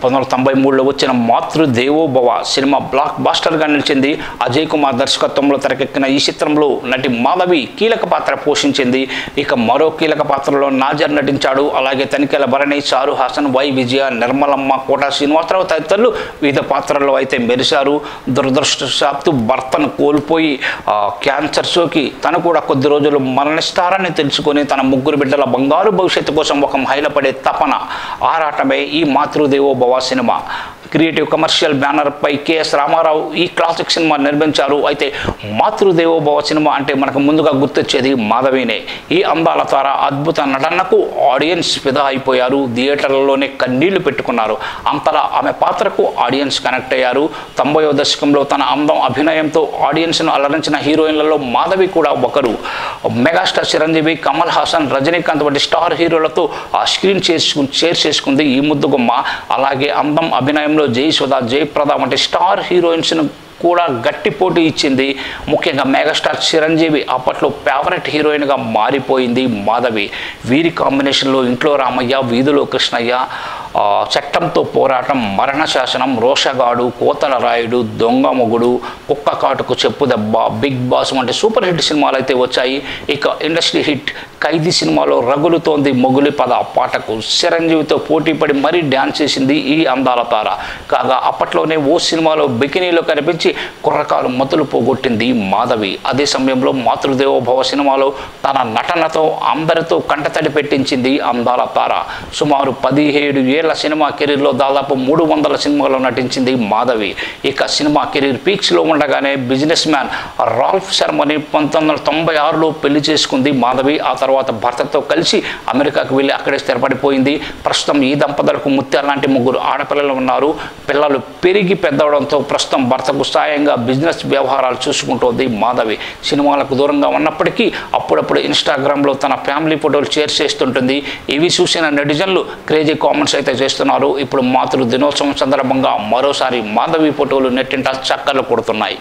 1993లో వచ్చిన Matrudevobhava cinema black బాస్టర్గా నిలిచింది. అజయ్ కుమార్ దర్శకత్వంలో తెరకెక్కిన ఈ చిత్రంలో నటి మాధవి కీలక పాత్ర పోషించింది. ఇక మరో కీలక పాత్రలో నాజర్ నటించాడు. అలాగే తనికెల భరణి, చారు హాసన్, వై విజయ, నిర్మలమ్మ, కోట శ్రీనివాసరావు తదితరులు వివిధ పాత్రల్లో అయితే మెరిశారు. దురదృష్టవశాత్తు భర్తను కోల్పోయి క్యాన్సర్ సోకి తను కూడా కొద్ది రోజులు మరణిస్తారని తెలుసుకొని తన ముగ్గురు బిడ్డల బంగారు భవిష్యత్తు కోసం ఒక మహిళ పడే తపన ఆరాటమే ఈ Matrudevobhava cinema. Creative commercial banner పై కెఎస్ రామారావు ఈ క్లాసిక్ సినిమా నిర్మించారు. అయితే మాతృదేవోభవ సినిమా అంటే మనకు ముందుగా గుర్తొచ్చేది మాధవినే. ఈ అందాల తార అద్భుత నటనకు ఆడియన్స్ ఫిదా అయిపోయారు. థియేటర్లలోనే కన్నీళ్లు పెట్టుకున్నారు. అంతలా ఆమె పాత్రకు ఆడియన్స్ కనెక్ట్ అయ్యారు. 90వ దశకంలో తన అందం అభినయంతో ఆడియన్స్ను అలరించిన హీరోయిన్లలో మాధవి కూడా ఒకరు. మెగాస్టార్ చిరంజీవి, కమల్ హాసన్, రజనీకాంత్ వంటి స్టార్ హీరోలతో ఆ స్క్రీన్ షేర్ చేసుకుంది ఈ ముద్దుగుమ్మ. అలాగే అందం అభినయంలో జయసుధ, జయప్రద వంటి స్టార్ హీరోయిన్స్ను కూడా గట్టి పోటీ ఇచ్చింది. ముఖ్యంగా మెగాస్టార్ చిరంజీవి అప్పట్లో ఫేవరెట్ హీరోయిన్గా మారిపోయింది మాధవి. వీరి కాంబినేషన్లో ఇంట్లో రామయ్య, వీధిలో కృష్ణయ్య, చట్టంతో పోరాటం, మరణ శాసనం, రోషగాడు, కోతల రాయుడు, దొంగ మొగుడు, కుక్క కాటుకు చెప్పు దెబ్బ, బిగ్ బాస్ వంటి సూపర్ హిట్ సినిమాలు అయితే వచ్చాయి. ఇక ఇండస్ట్రీ హిట్ ఖైదీ సినిమాలో రగులుతోంది మొగులి పద పాటకు చిరంజీవితో పోటీపడి మరీ డ్యాన్స్ చేసింది ఈ అందాల తార. కాగా అప్పట్లోనే ఓ సినిమాలో బికినీలో కనిపించి కుర్రకాలు మతులు పోగొట్టింది మాధవి. అదే సమయంలో మాతృదేవోభవ సినిమాలో తన నటనతో అందరితో కంటతడి పెట్టించింది అందాల తార. సుమారు 17 ఏళ్ల సినిమా కెరీర్లో దాదాపు 300 సినిమాల్లో నటించింది మాధవి. ఇక సినిమా కెరీర్ పీక్స్లో ఉండగానే బిజినెస్ మ్యాన్ రాల్ఫ్ శర్మని 1996లో పెళ్లి చేసుకుంది మాధవి. ఆ తర్వాత భర్తతో కలిసి అమెరికాకు వెళ్ళి అక్కడే స్థిరపడిపోయింది. ప్రస్తుతం ఈ దంపతులకు ముత్యాల లాంటి 3 ఆడపిల్లలు ఉన్నారు. పిల్లలు పెరిగి పెద్దవడంతో ప్రస్తుతం భర్తకు సాయంగా బిజినెస్ వ్యవహారాలు చూసుకుంటోంది మాధవి. సినిమాలకు దూరంగా ఉన్నప్పటికీ అప్పుడప్పుడు ఇన్స్టాగ్రామ్లో తన ఫ్యామిలీ ఫోటోలు షేర్ చేస్తుంటుంది. ఇవి చూసిన నెటిజన్లు క్రేజీ కామెంట్స్ అయితే చేస్తున్నారు. ఇప్పుడు మాతృ దినోత్సవం సందర్భంగా మరోసారి మాధవి ఫోటోలు నెట్టింట చక్కర్లు కొడుతున్నాయి.